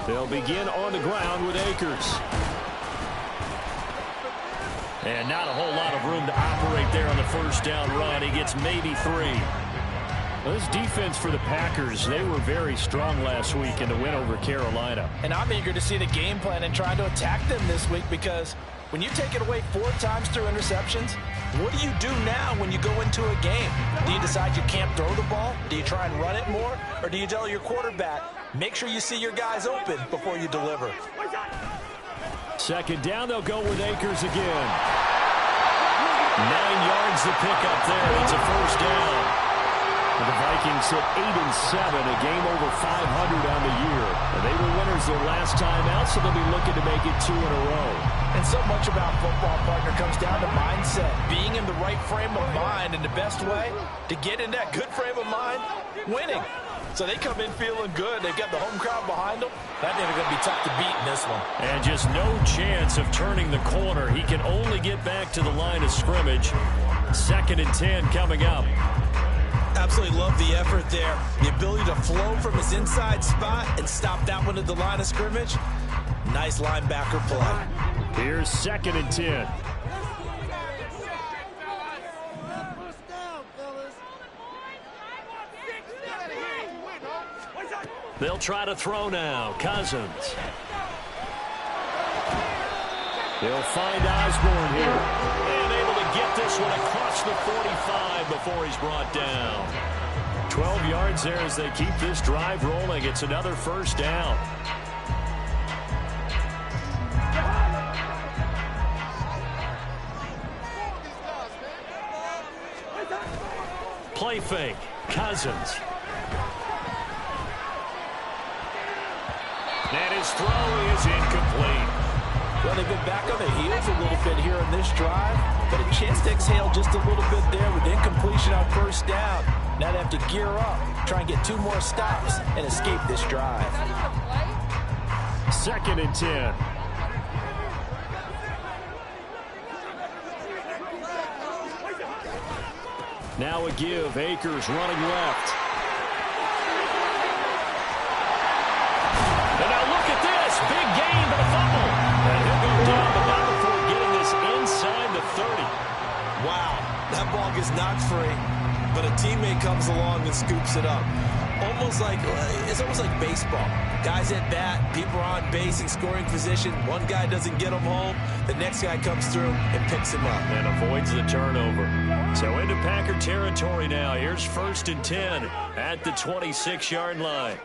They'll begin on the ground with Akers. And not a whole lot of room to operate there on the first down run. He gets maybe 3. Well, this defense for the Packers, they were very strong last week in the win over Carolina. And I'm eager to see the game plan and trying to attack them this week, because when you take it away 4 times through interceptions, what do you do now when you go into a game? Do you decide you can't throw the ball? Do you try and run it more? Or do you tell your quarterback, make sure you see your guys open before you deliver? Second down, they'll go with Akers again. 9 yards to pick up there. It's a first down. The Vikings sit 8-7, a game over 500 on the year. And they were winners their last time out, so they'll be looking to make it 2 in a row. And so much about football, partner, comes down to mindset. Being in the right frame of mind, and the best way to get in that good frame of mind, winning. So they come in feeling good. They've got the home crowd behind them. That thing is going to be tough to beat in this one. And just no chance of turning the corner. He can only get back to the line of scrimmage. 2nd and 10 coming up. Absolutely love the effort there. The ability to flow from his inside spot and stop that one at the line of scrimmage. Nice linebacker play. Here's 2nd and 10. They'll try to throw now. Cousins. They'll find Osborne here. And able to get this one across the 45 before he's brought down. 12 yards there as they keep this drive rolling. It's another first down. Play fake. Cousins. And his throw is incomplete. Well, they've been back on their heels a little bit here in this drive, but a chance to exhale just a little bit there with incompletion on first down. Now they have to gear up, try and get 2 more stops, and escape this drive. 2nd and 10. Now a give. Akers running left. And now look at this. Big gain, but a fumble. And he'll go down, but not before getting this inside the 30. Wow, that ball gets knocked free, but a teammate comes along and scoops it up. It's almost like baseball. Guys at bat, people are on base in scoring position. One guy doesn't get him home. The next guy comes through and picks him up. And avoids the turnover. So into Packer territory now. Here's 1st and 10 at the 26-yard line.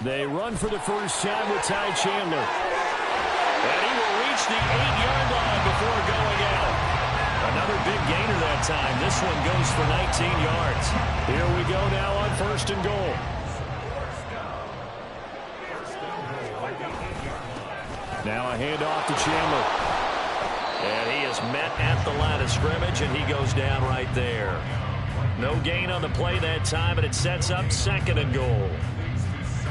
They run for the first time with Ty Chandler. And he will reach the 8-yard line before going out. Another big gainer that time. This one goes for 19 yards. Here we go now on 1st and goal. Now a handoff to Chandler. And he is met at the line of scrimmage, and he goes down right there. No gain on the play that time, and it sets up 2nd and goal.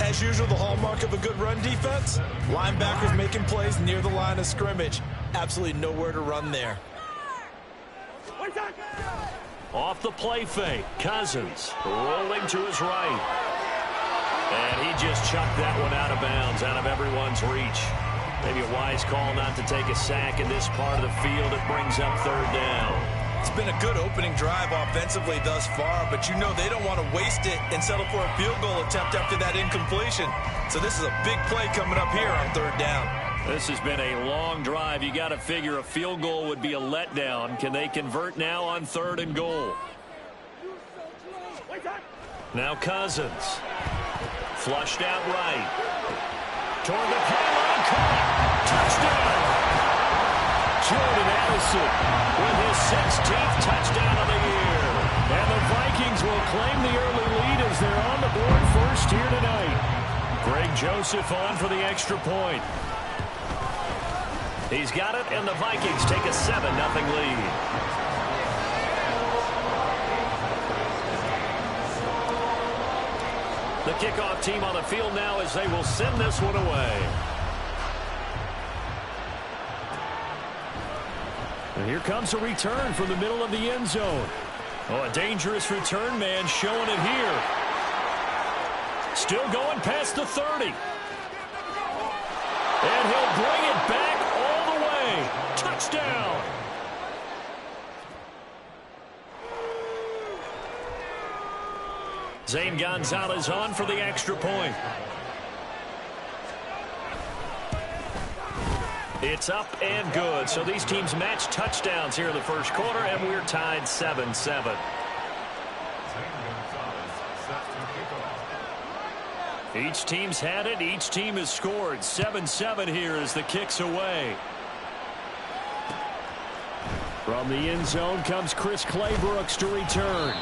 As usual, the hallmark of a good run defense, linebackers making plays near the line of scrimmage. Absolutely nowhere to run there. Off the play fake, Cousins rolling to his right. And he just chucked that one out of bounds, out of everyone's reach. Maybe a wise call not to take a sack in this part of the field. It brings up 3rd down. It's been a good opening drive offensively thus far, but you know they don't want to waste it and settle for a field goal attempt after that incompletion. So this is a big play coming up here on 3rd down. This has been a long drive. You got to figure a field goal would be a letdown. Can they convert now on 3rd and goal? Now Cousins. Flushed out right. Toward the pylon. Caught. Touchdown. Jordan Addison with his 16th touchdown of the year. And the Vikings will claim the early lead as they're on the board first here tonight. Greg Joseph on for the extra point. He's got it, and the Vikings take a 7-0 lead. The kickoff team on the field now as they will send this one away. And here comes a return from the middle of the end zone. Oh, a dangerous return man showing it here. Still going past the 30. And he'll bring it back all the way. Touchdown. Zane Gonzalez on for the extra point. It's up and good. So these teams match touchdowns here in the first quarter, and we're tied 7-7. Each team's had it. Each team has scored. 7-7 here as the kick's away. From the end zone comes Chris Claybrooks to return.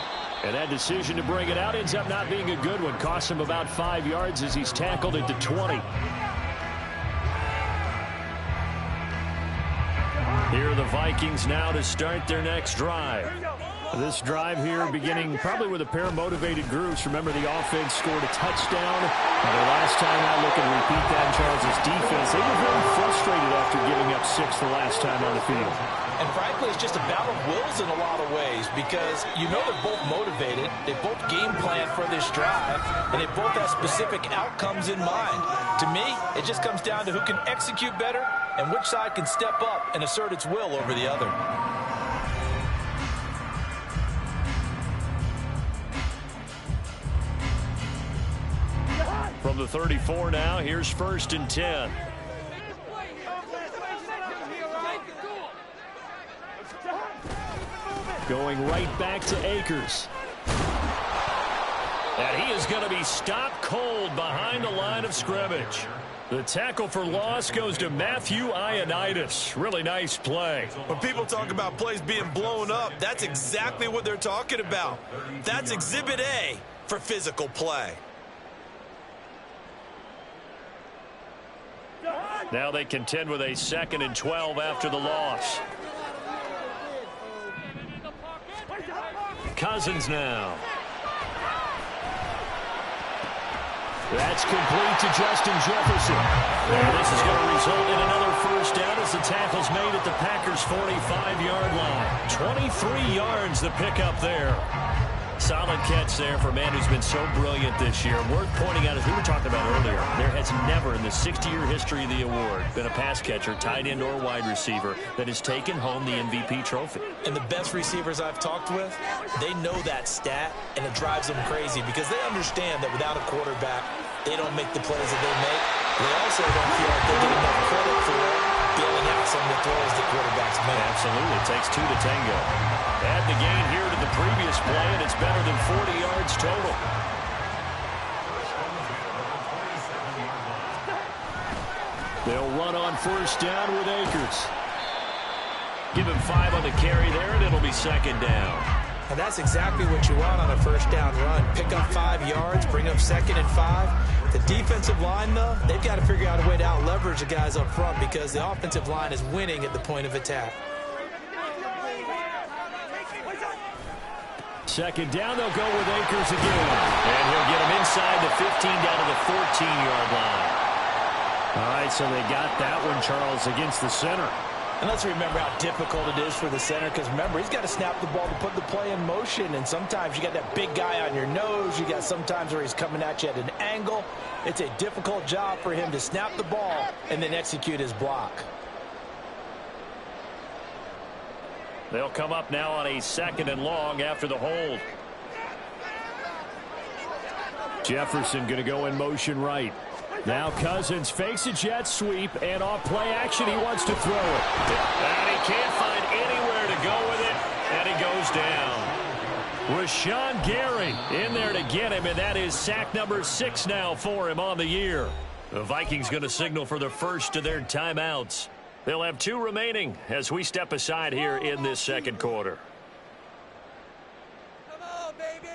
And that decision to bring it out ends up not being a good one. Costs him about 5 yards as he's tackled at the 20. Here are the Vikings now to start their next drive. This drive here beginning probably with a pair of motivated groups. Remember, the offense scored a touchdown. The last time out, look and repeat that in Charles' defense. They were very frustrated after giving up 6 the last time on the field. And frankly, it's just a battle of wills in a lot of ways because you know they're both motivated. They both game plan for this drive, and they both have specific outcomes in mind. To me, it just comes down to who can execute better and which side can step up and assert its will over the other. From the 34 now, here's 1st and 10. Going right back to Akers. And he is going to be stopped cold behind the line of scrimmage. The tackle for loss goes to Matthew Ioannidis. Really nice play. When people talk about plays being blown up, that's exactly what they're talking about. That's Exhibit A for physical play. Now they contend with a 2nd and 12 after the loss. Cousins now. That's complete to Justin Jefferson. And this is going to result in another first down as the tackle's made at the Packers' 45-yard line. 23 yards the pickup there. Solid catch there for a man who's been so brilliant this year. Worth pointing out, as we were talking about earlier, there has never in the 60-year history of the award been a pass catcher, tight end, or wide receiver that has taken home the MVP trophy. And the best receivers I've talked with, they know that stat, and it drives them crazy because they understand that without a quarterback, they don't make the plays that they make. They also don't feel like they get enough credit for bailing out some of the throws the quarterbacks make. Absolutely. It takes 2 to tango. Add the gain here to the previous play, and it's better than 40 yards total. They'll run on first down with Akers. Give him 5 on the carry there, and it'll be 2nd down. And that's exactly what you want on a first down run. Pick up 5 yards, bring up 2nd and 5. The defensive line, though, they've got to figure out a way to out-leverage the guys up front because the offensive line is winning at the point of attack. 2nd down, they'll go with Akers again. And he'll get him inside the 15 down to the 14-yard line. All right, so they got that one, Charles, against the center. And let's remember how difficult it is for the center because, remember, he's got to snap the ball to put the play in motion. And sometimes you got that big guy on your nose. You got sometimes where he's coming at you at an angle. It's a difficult job for him to snap the ball and then execute his block. They'll come up now on a 2nd and long after the hold. Jefferson going to go in motion right. Now Cousins fakes a jet sweep, and off play action, he wants to throw it. And he can't find anywhere to go with it, and he goes down. Rashawn Gary in there to get him, and that is sack number 6 now for him on the year. The Vikings going to signal for the first of their timeouts. They'll have 2 remaining as we step aside here in this 2nd quarter. Come on, baby!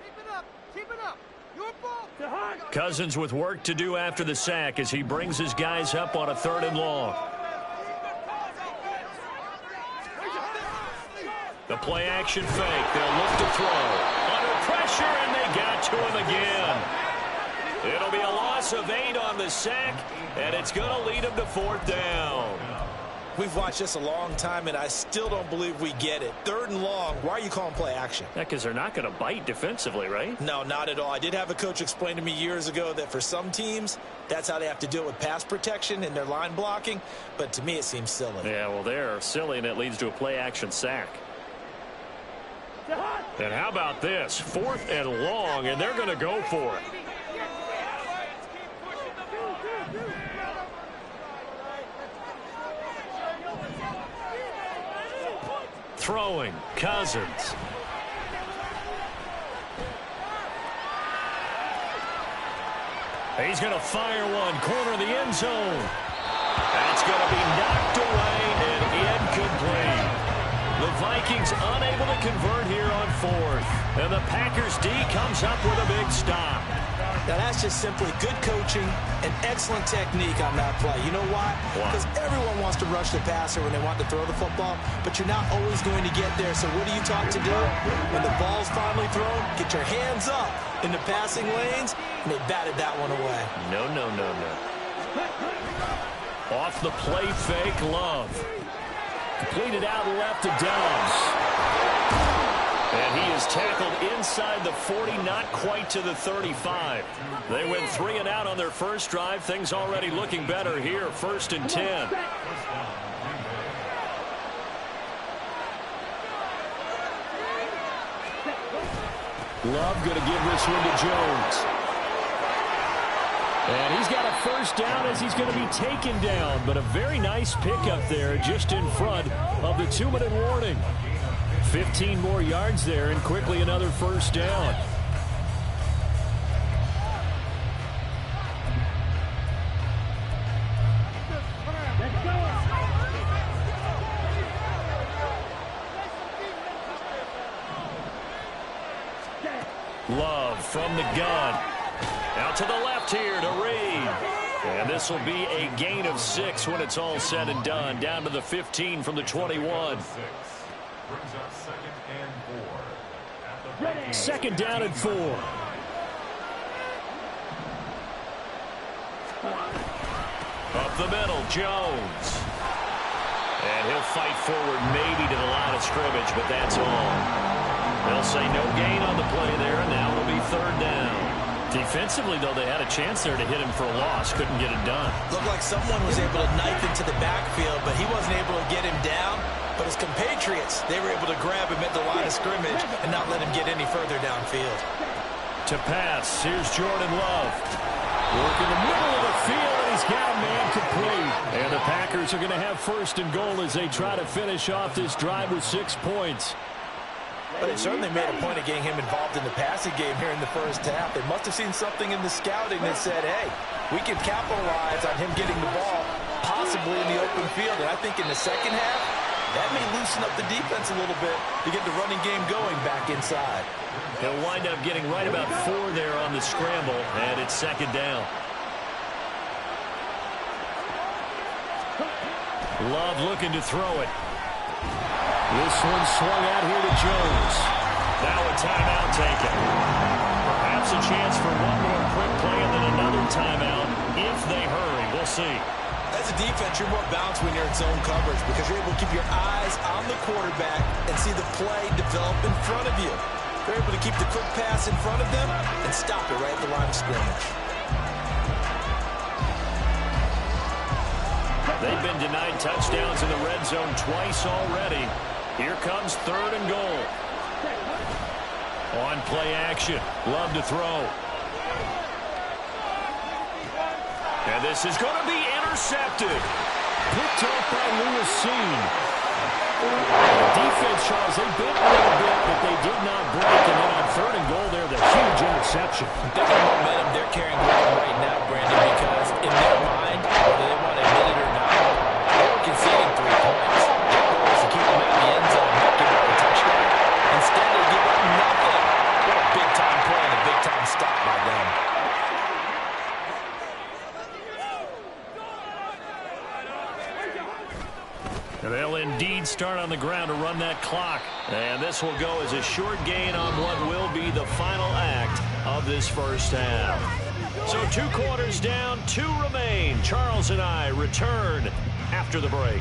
Keep it up! Keep it up! Your ball! Cousins with work to do after the sack as he brings his guys up on a 3rd and long. The play action fake. They'll look to throw. Under pressure, and they got to him again. It'll be a loss of 8 on the sack, and it's going to lead him to 4th down. We've watched this a long time, and I still don't believe we get it. 3rd and long, why are you calling play action? Yeah, because they're not going to bite defensively, right? No, not at all. I did have a coach explain to me years ago that for some teams, that's how they have to deal with pass protection and their line blocking. But to me, it seems silly. Yeah, well, they're silly, and it leads to a play action sack. And how about this? 4th and long, and they're going to go for it. Throwing, Cousins. He's going to fire one, corner of the end zone. That's going to be knocked away and incomplete. The Vikings unable to convert here on 4th. And the Packers D comes up with a big stop. Now, that's just simply good coaching and excellent technique on that play. You know why? Because everyone wants to rush the passer when they want to throw the football, but you're not always going to get there. So what are you taught to do? When the ball's finally thrown, get your hands up in the passing lanes, and they batted that one away. No. Off the play fake, Love. Completed out left to Dobbs. And he is tackled inside the 40, not quite to the 35. They went 3 and out on their first drive. Things already looking better here. 1st and 10. Love going to give this one to Jones. And he's got a first down as he's going to be taken down. But a very nice pickup there just in front of the 2-minute warning. 15 more yards there and quickly another first down. Love from the gun. Out to the left here to Reed. And this will be a gain of 6 when it's all said and done. Down to the 15 from the 21. Second down and 4. Up the middle, Jones. And he'll fight forward maybe to the line of scrimmage, but that's all. They'll say no gain on the play there, and now it'll be 3rd down. Defensively, though, they had a chance there to hit him for a loss. Couldn't get it done. Looked like someone was able to knife into the backfield, but he wasn't able to get him down. But his compatriots, they were able to grab him at the line of scrimmage and not let him get any further downfield. To pass, here's Jordan Love. Working the middle of the field, and he's got a man complete. And the Packers are going to have 1st and goal as they try to finish off this drive with 6 points. But it certainly made a point of getting him involved in the passing game here in the first half. They must have seen something in the scouting that said, hey, we can capitalize on him getting the ball possibly in the open field. And I think in the second half, that may loosen up the defense a little bit to get the running game going back inside. He'll wind up getting right about 4 there on the scramble, and it's 2nd down. Love looking to throw it. This one swung out here to Jones. Now a timeout taken. Perhaps a chance for one more quick play and then another timeout if they hurry. We'll see. As a defense, you're more balanced when you're in zone coverage because you're able to keep your eyes on the quarterback and see the play develop in front of you. You're able to keep the quick pass in front of them and stop it right at the line of scrimmage. They've been denied touchdowns in the red zone twice already. Here comes 3rd and goal. On play action. Love to throw. And this is going to be intercepted. Picked off by Lewis Cine. The defense, Charles, they bit a little bit, but they did not break. And then on 3rd and goal there, the huge interception. There's a momentum they're carrying with them right now, Brandon, because in their mind, whether they want to admit it or not, they were conceding 3 points. Their goal was to keep them out of the end zone, not give up a touchdown. Instead, they give up nothing. What a big-time play and a big-time stop by them. They'll indeed start on the ground to run that clock. And this will go as a short gain on what will be the final act of this first half. So 2 quarters down, 2 remain. Charles and I return after the break.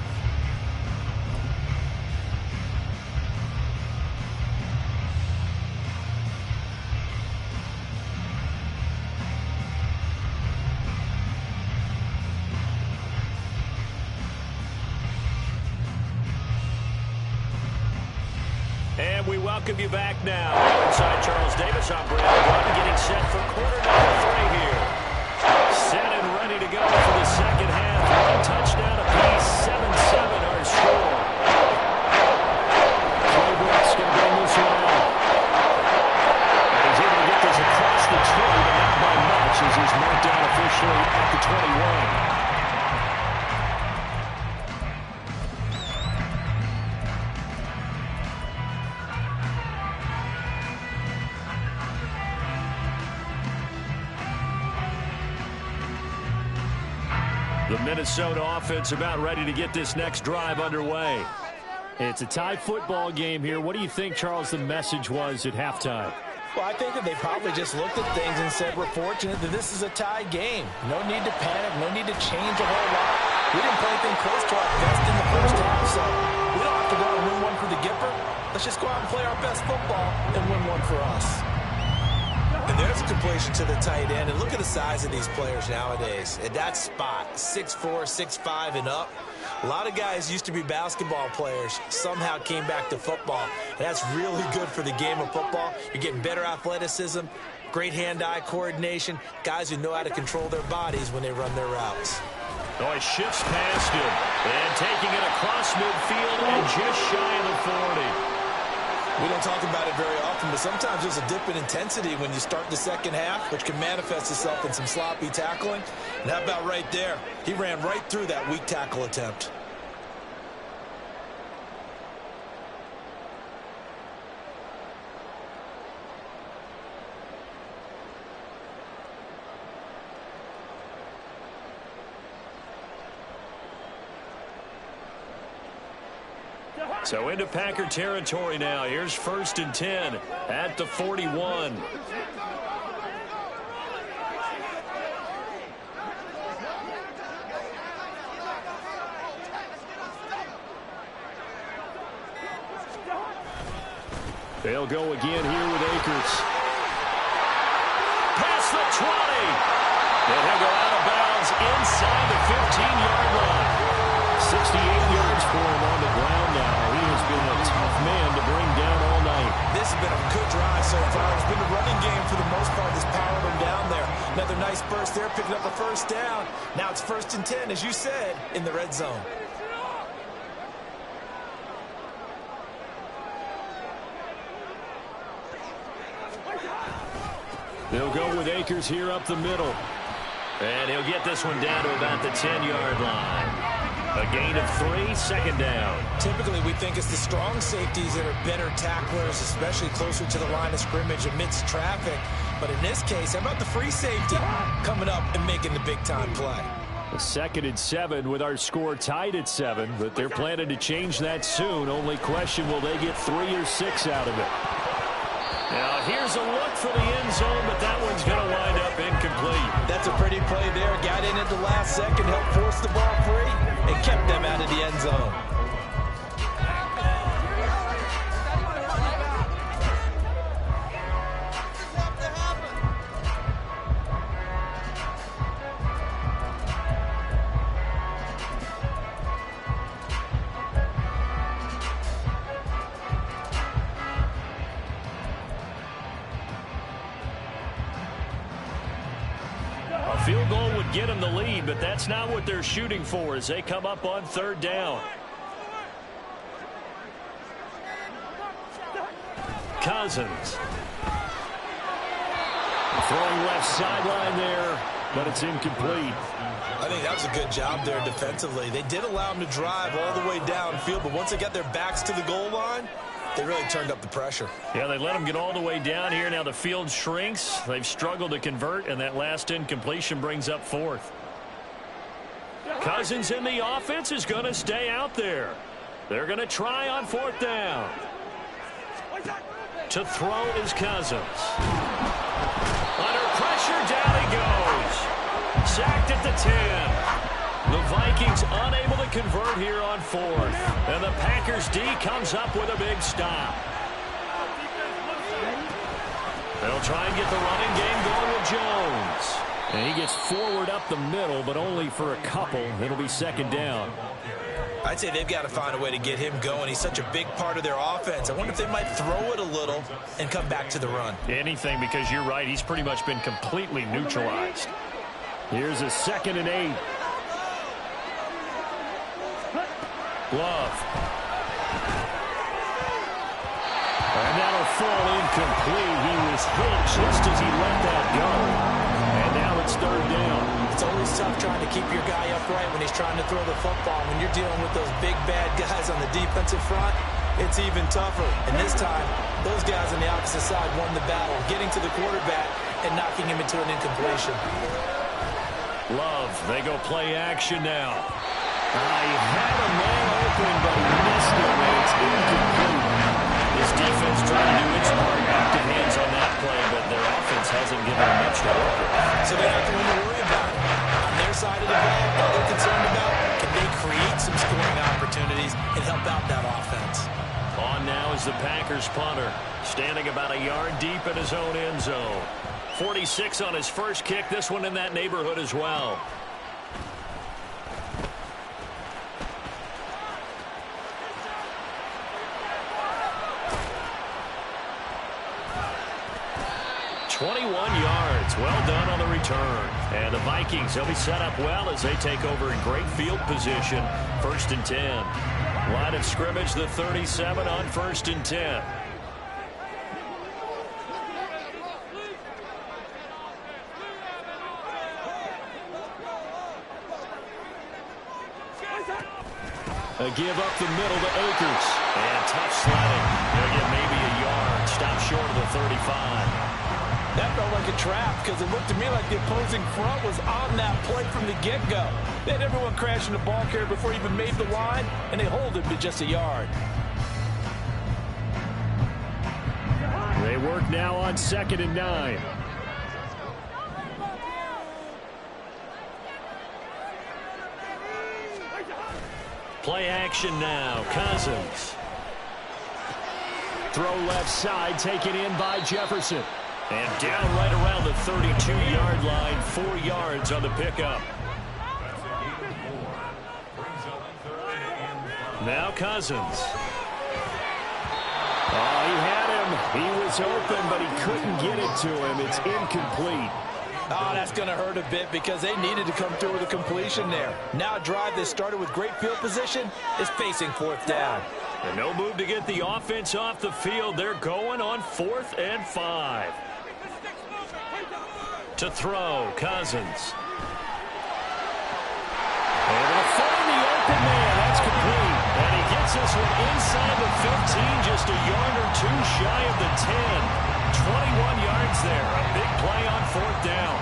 welcome you back now. Inside Charles Davis, I'm Brandon Gunn, getting set for quarter number 3 here. Set and ready to go for the second half. One touchdown apiece, 7-7 our score. Claybrooks going to bring this one out. And he's able to get this across the 20, but not by much as he's marked down officially at the 21. The Minnesota offense about ready to get this next drive underway. It's a tie football game here. What do you think, Charles, the message was at halftime? Well, I think that they probably just looked at things and said, we're fortunate that this is a tie game. No need to panic, no need to change a whole lot. We didn't play anything close to our best in the first half, so we don't have to go out and win one for the Gipper. Let's just go out and play our best football and win one for us. And there's a completion to the tight end. And look at the size of these players nowadays. At that spot, 6'4", 6'5", and up. A lot of guys used to be basketball players, somehow came back to football. And that's really good for the game of football. You're getting better athleticism, great hand-eye coordination, guys who know how to control their bodies when they run their routes. Oh, he shifts past him. And taking it across midfield and just shy of the 40. We don't talk about it very often, but sometimes there's a dip in intensity when you start the second half, which can manifest itself in some sloppy tackling. And how about right there? He ran right through that weak tackle attempt. So into Packer territory now. Here's 1st and 10 at the 41. They'll go again here with Akers. Past the 20. And he'll go out of bounds inside the 15-yard line. 68 yards for him on the ground now. He has been a tough man to bring down all night. This has been a good drive so far. It's been a running game for the most part that's powered him down there. Another nice burst there, picking up a first down. Now it's 1st and 10, as you said, in the red zone. They'll go with Akers here up the middle. And he'll get this one down to about the 10-yard line. A gain of 3, second down. Typically, we think it's the strong safeties that are better tacklers, especially closer to the line of scrimmage amidst traffic. But in this case, how about the free safety coming up and making the big-time play? A 2nd and 7 with our score tied at 7, but they're planning to change that soon. Only question, will they get 3 or 6 out of it? Now, here's a look for the end zone, but that one's going to wind up incomplete. That's a pretty play there. Got in at the last second, helped force the ball free, and kept them out of the end zone. Field goal would get them the lead, but that's not what they're shooting for as they come up on 3rd down. Cousins. Throwing left sideline there, but it's incomplete. I think that was a good job there defensively. They did allow them to drive all the way downfield, but once they got their backs to the goal line, they really turned up the pressure. Yeah, they let them get all the way down here. Now the field shrinks. They've struggled to convert, and that last incompletion brings up 4th. Cousins in the offense is going to stay out there. They're going to try on 4th down. To throw is Cousins. Under pressure, down he goes. Sacked at the 10. The Vikings unable to convert here on 4th. And the Packers D comes up with a big stop. They'll try and get the running game going with Jones. And he gets forward up the middle, but only for a couple. It'll be 2nd down. I'd say they've got to find a way to get him going. He's such a big part of their offense. I wonder if they might throw it a little and come back to the run. Anything, because you're right. He's pretty much been completely neutralized. Here's a 2nd and 8. Love. And that'll fall incomplete. He was hit just as he let that go. And now it's 3rd down. It's always tough trying to keep your guy upright when he's trying to throw the football. When you're dealing with those big, bad guys on the defensive front, it's even tougher. And this time, those guys on the opposite side won the battle, getting to the quarterback and knocking him into an incompletion. Love, they go play action now. He had a man open, but he missed it, and it's incomplete. His defense trying to do its part, knocked their hands on that play, but their offense hasn't given them much to work with. So they have to worry about it. On their side of the ball, all they're concerned about, can they create some scoring opportunities and help out that offense? On now is the Packers punter, standing about a yard deep in his own end zone. 46 on his first kick, this one in that neighborhood as well. yards. Well done on the return. And the Vikings, they'll be set up well as they take over in great field position. 1st and 10. Line of scrimmage, the 37 on 1st and 10. A give up the middle to Akers. And tough sledding. They'll get maybe a yard. Stop short of the 35. That felt like a trap because it looked to me like the opposing front was on that play from the get-go. They had everyone crashing the ball carrier before he even made the line, and they hold him to just a yard. They work now on 2nd and 9. Play action now. Cousins. Throw left side, taken in by Jefferson. And down right around the 32-yard line. 4 yards on the pickup. Now Cousins. Oh, he had him. He was open, but he couldn't get it to him. It's incomplete. Oh, that's going to hurt a bit because they needed to come through with a completion there. Now a drive that started with great field position is facing 4th down. And no move to get the offense off the field. They're going on 4th and 5. To throw, Cousins. Able to find the open man. That's complete. And he gets this one inside the 15, just a yard or 2 shy of the 10. 21 yards there. A big play on 4th down.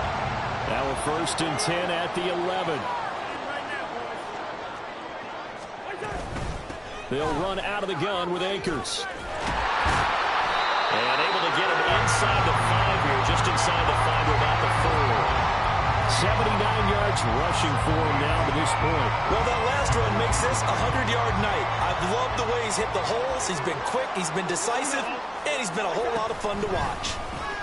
Now a 1st and 10 at the 11. They'll run out of the gun with Akers. And able to get him inside the 5 here, just inside the 5 to about the 4. 79 yards rushing for him now to this point. Well, that last run makes this a 100-yard night. I've loved the way he's hit the holes. He's been quick, he's been decisive, and he's been a whole lot of fun to watch.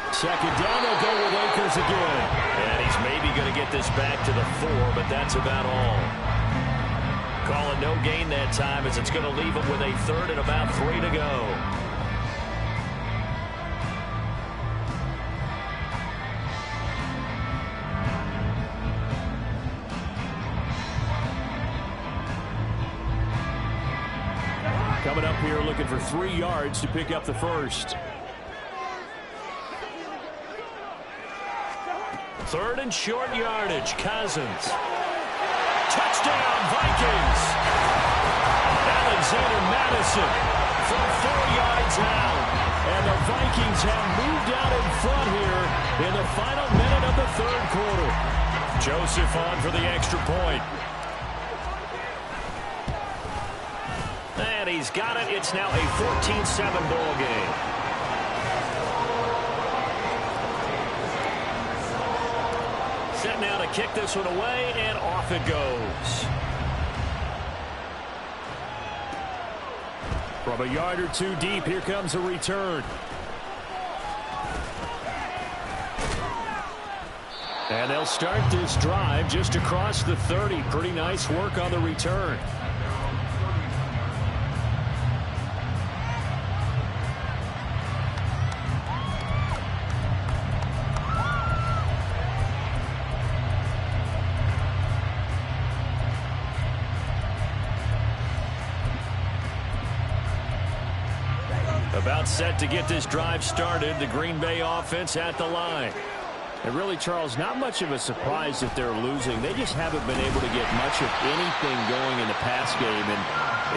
2nd down, they'll go with Akers again. And he's maybe going to get this back to the 4, but that's about all. Call it no gain that time as it's going to leave him with a 3rd and about 3 to go. Coming up here looking for 3 yards to pick up the 1st. 3rd and short yardage. Cousins. Touchdown, Vikings. Alexander Madison from 4 yards out. And the Vikings have moved out in front here in the final minute of the 3rd quarter. Joseph on for the extra point. And he's got it. It's now a 14-7 ball game. Set now to kick this one away, and off it goes. From a yard or 2 deep, here comes a return. And they'll start this drive just across the 30. Pretty nice work on the return. About set to get this drive started. The Green Bay offense at the line. And really, Charles, not much of a surprise that they're losing. They just haven't been able to get much of anything going in the pass game. And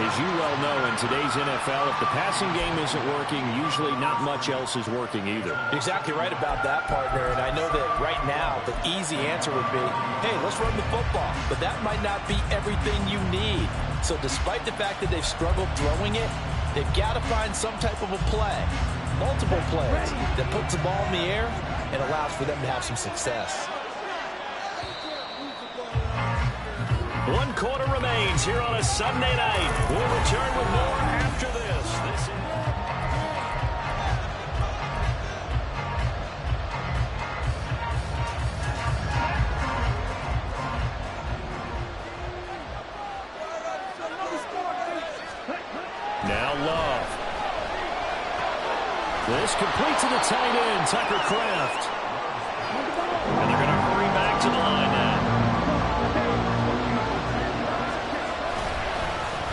as you well know, in today's NFL, if the passing game isn't working, usually not much else is working either. You're exactly right about that, partner. And I know that right now the easy answer would be, hey, let's run the football. But that might not be everything you need. So despite the fact that they've struggled throwing it, they've got to find some type of a play, multiple plays, that puts the ball in the air and allows for them to have some success. 1 quarter remains here on a Sunday night. We'll return with more after this. Now Love. This complete to the tight end, Tucker Kraft. And they're going to hurry back to the line now.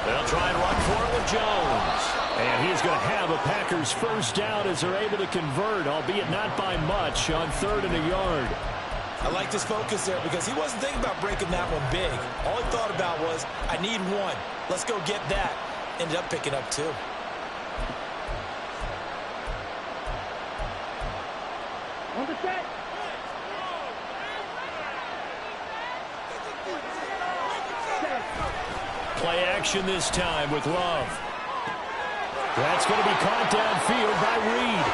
They'll try and run for it with Jones. And he's going to have a Packers first down as they're able to convert, albeit not by much, on 3rd and a yard. I like this focus there because he wasn't thinking about breaking that one big. All he thought about was, I need one. Let's go get that. Ended up picking up 2. On the set. Play action this time with Love. That's going to be caught downfield by Reed.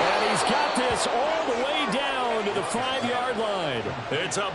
And he's got this all the way down to the 5-yard line. It's up.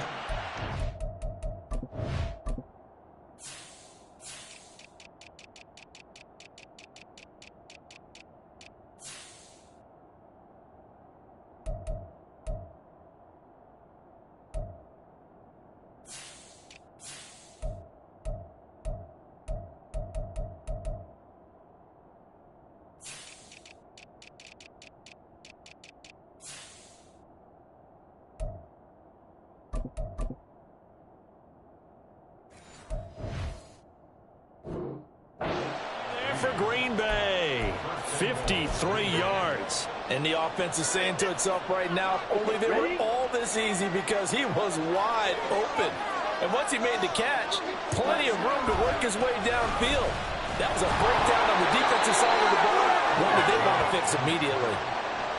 For Green Bay, 53 yards. And the offense is saying to itself right now, if only they were all this easy, because he was wide open. And once he made the catch, plenty of room to work his way downfield. That was a breakdown on the defensive side of the ball. One that they want to fix immediately.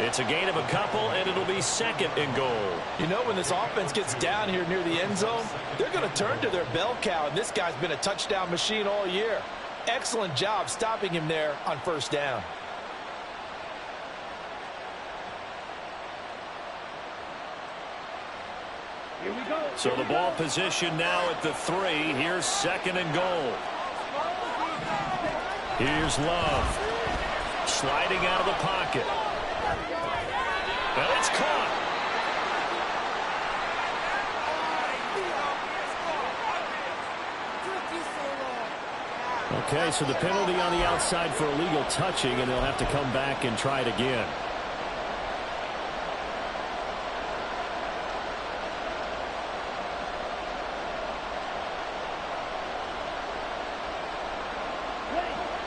It's a gain of a couple, and it'll be 2nd and goal. You know, when this offense gets down here near the end zone, they're going to turn to their bell cow, and this guy's been a touchdown machine all year. Excellent job stopping him there on 1st down. Here we go. So the ball position now at the 3. Here's 2nd and goal. Here's Love. Sliding out of the pocket. And it's caught. Okay, so the penalty on the outside for illegal touching, and they'll have to come back and try it again.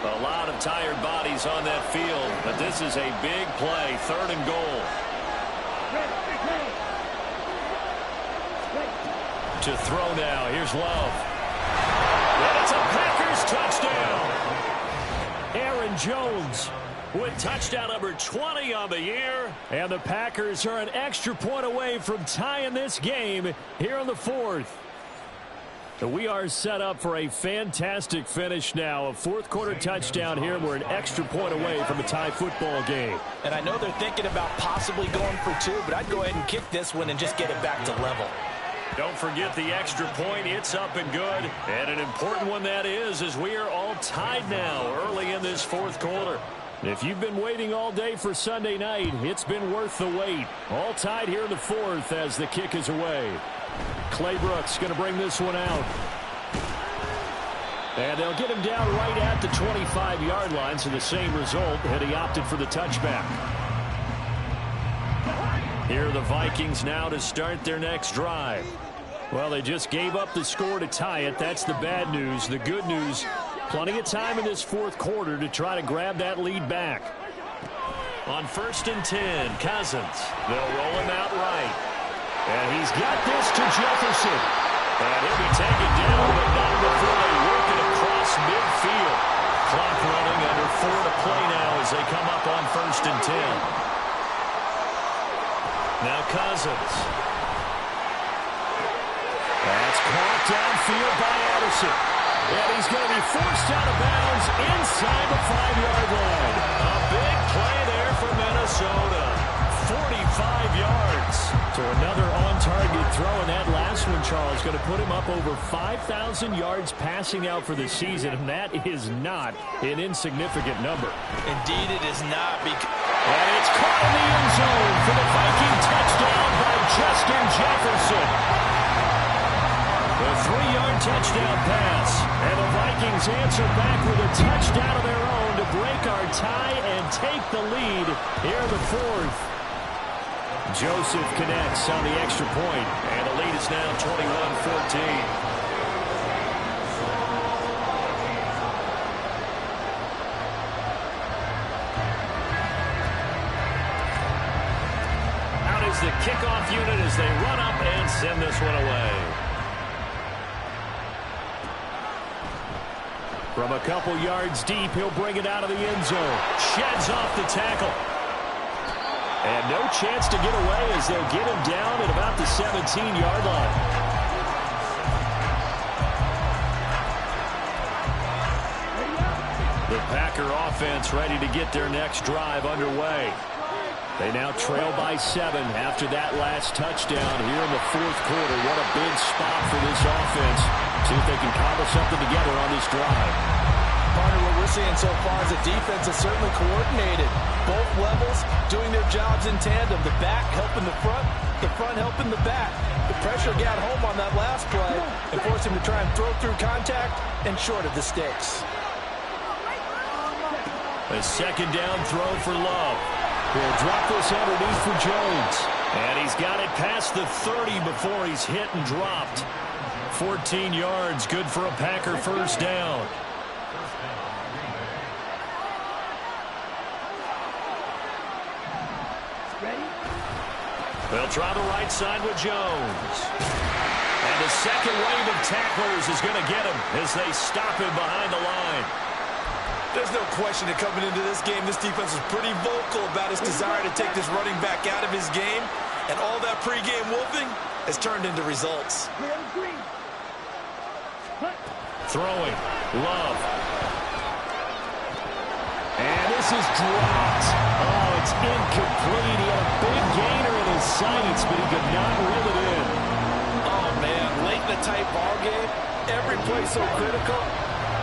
A lot of tired bodies on that field, but this is a big play, 3rd and goal. To throw now, here's Love. And it's a Packers touchdown. Aaron Jones with touchdown number 20 on the year. And the Packers are an extra point away from tying this game here in the 4th. So we are set up for a fantastic finish now. A 4th quarter touchdown here. We're an extra point away from a tie football game. And I know they're thinking about possibly going for 2, but I'd go ahead and kick this one and just get it back to level. Don't forget the extra point. It's up and good. And an important one that is, as we are all tied now early in this 4th quarter. If you've been waiting all day for Sunday night, it's been worth the wait. All tied here in the 4th as the kick is away. Clay Brooks going to bring this one out. And they'll get him down right at the 25-yard line, so the same result, and he opted for the touchback. Here are the Vikings now to start their next drive. Well, they just gave up the score to tie it. That's the bad news. The good news, plenty of time in this 4th quarter to try to grab that lead back. On 1st and 10, Cousins. They'll roll him out right. And he's got this to Jefferson. And he'll be taken down, but not before they work it across midfield. Clock running, under 4 to play now as they come up on 1st and 10. Now Cousins. That's caught downfield by Anderson. And he's going to be forced out of bounds inside the 5-yard line. A big play there for Minnesota. 45 yards. So another on-target throw, and that last one, Charles, going to put him up over 5,000 yards passing out for the season, and that is not an insignificant number. Indeed, it is not. And it's caught in the end zone for the Viking touchdown by Justin Jefferson. A 3-yard touchdown pass, and the Vikings answer back with a touchdown of their own to break our tie and take the lead here in the 4th. Joseph connects on the extra point, and the lead is now 21-14. Out is the kickoff unit as they run up and send this one away. From a couple yards deep, he'll bring it out of the end zone. Sheds off the tackle. And no chance to get away as they'll get him down at about the 17-yard line. The Packer offense ready to get their next drive underway. They now trail by 7 after that last touchdown here in the 4th quarter. What a big spot for this offense. See if they can cobble something together on this drive. Partner, what we're seeing so far is the defense is certainly coordinated. Both levels doing their jobs in tandem. The back helping the front helping the back. The pressure got home on that last play and forced him to try and throw through contact and shorted the sticks. A 2nd down throw for Love. He'll drop this underneath for Jones. And he's got it past the 30 before he's hit and dropped. 14 yards, good for a Packer 1st down. They'll try the right side with Jones. And the second wave of tacklers is going to get him as they stop him behind the line. There's no question that coming into this game, this defense was pretty vocal about its desire to take this running back out of his game. And all that pregame wolfing has turned into results. Throwing. Love. And this is dropped. Oh, it's incomplete. He had a big gainer in his sights, but he could not reel it in. Oh, man, late in the tight ball game, every play so critical.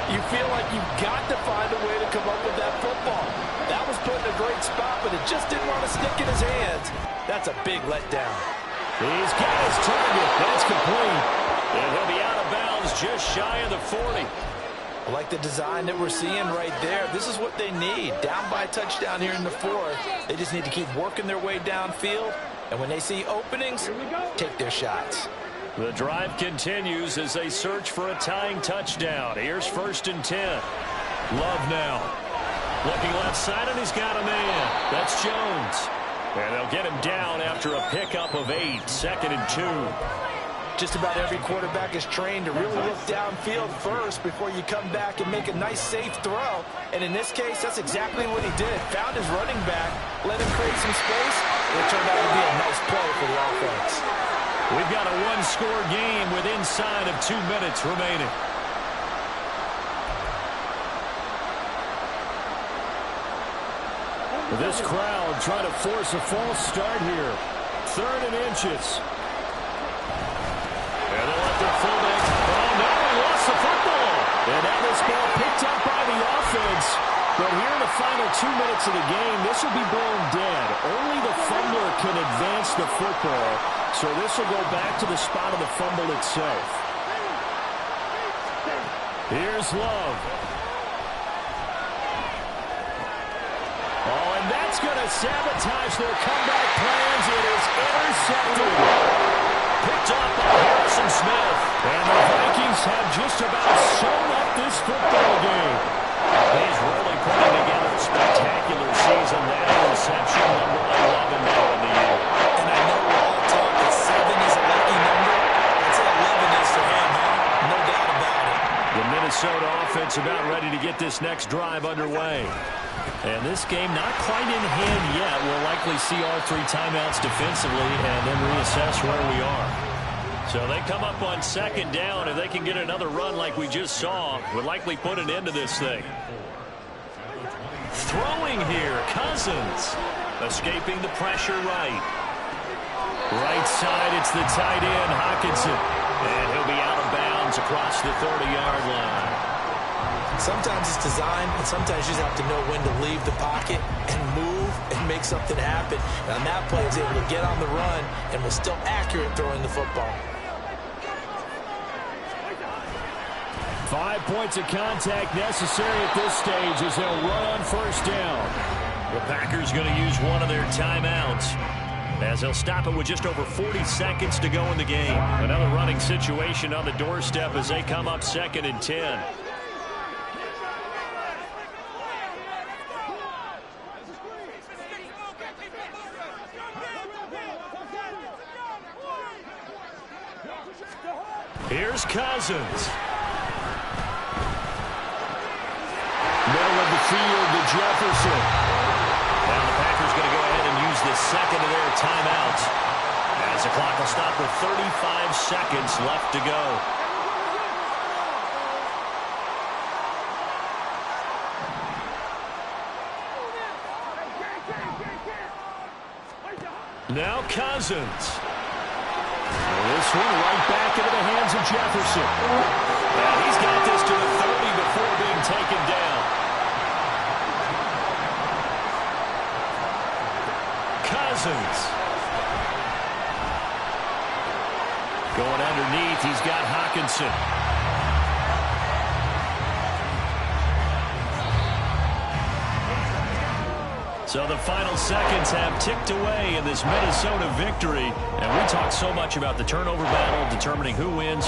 You feel like you've got to find a way to come up with that football. That was put in a great spot, but it just didn't want to stick in his hands. That's a big letdown. He's got his target. That's complete. And he'll be out of bounds just shy of the 40. I like the design that we're seeing right there. This is what they need. Down by a touchdown here in the 4th. They just need to keep working their way downfield. And when they see openings, take their shots. The drive continues as they search for a tying touchdown. Here's 1st and 10. Love now. Looking left side, and he's got a man. That's Jones. And they'll get him down after a pickup of 8. 2nd and 2. Just about every quarterback is trained to really look downfield first before you come back and make a nice, safe throw. And in this case, that's exactly what he did. Found his running back, let him create some space, and it turned out to be a nice play for the offense. We've got a one-score game with inside of 2 minutes remaining. This crowd trying to force a false start here. 3rd and inches. And they'll let their fullback. Oh, no, he lost the football. And now this ball picked up by the offense. But here in the final 2 minutes of the game, this will be blown dead. Only the fumbler can advance the football. So this will go back to the spot of the fumble itself. Here's Love. Oh, and that's going to sabotage their comeback plans. It is intercepted. Picked up by Harrison Smith. And the Vikings have just about sewn up this football game. He's really putting together a spectacular season now in this next drive underway. And this game not quite in hand yet. We'll likely see all 3 timeouts defensively and then reassess where we are. So they come up on 2nd down. If they can get another run like we just saw, would likely put an end to this thing. Throwing here, Cousins. Escaping the pressure right. Right side, it's the tight end, Hockenson. And he'll be out of bounds across the 30-yard line. Sometimes it's design, and sometimes you just have to know when to leave the pocket and move and make something happen. And that play is able to get on the run and was still accurate throwing the football. 5 points of contact necessary at this stage as they'll run on 1st down. The Packers going to use one of their timeouts as they'll stop it with just over 40 seconds to go in the game. Another running situation on the doorstep as they come up 2nd and 10. Here's Cousins. Middle of the field to Jefferson. Now the Packers going to go ahead and use the 2nd of their timeouts as the clock will stop with 35 seconds left to go. Now Cousins. This one right back into the hands of Jefferson. And he's got this to the 30 before being taken down. Cousins. Going underneath, he's got Hockenson. So the final seconds have ticked away in this Minnesota victory. And we talk so much about the turnover battle, determining who wins, who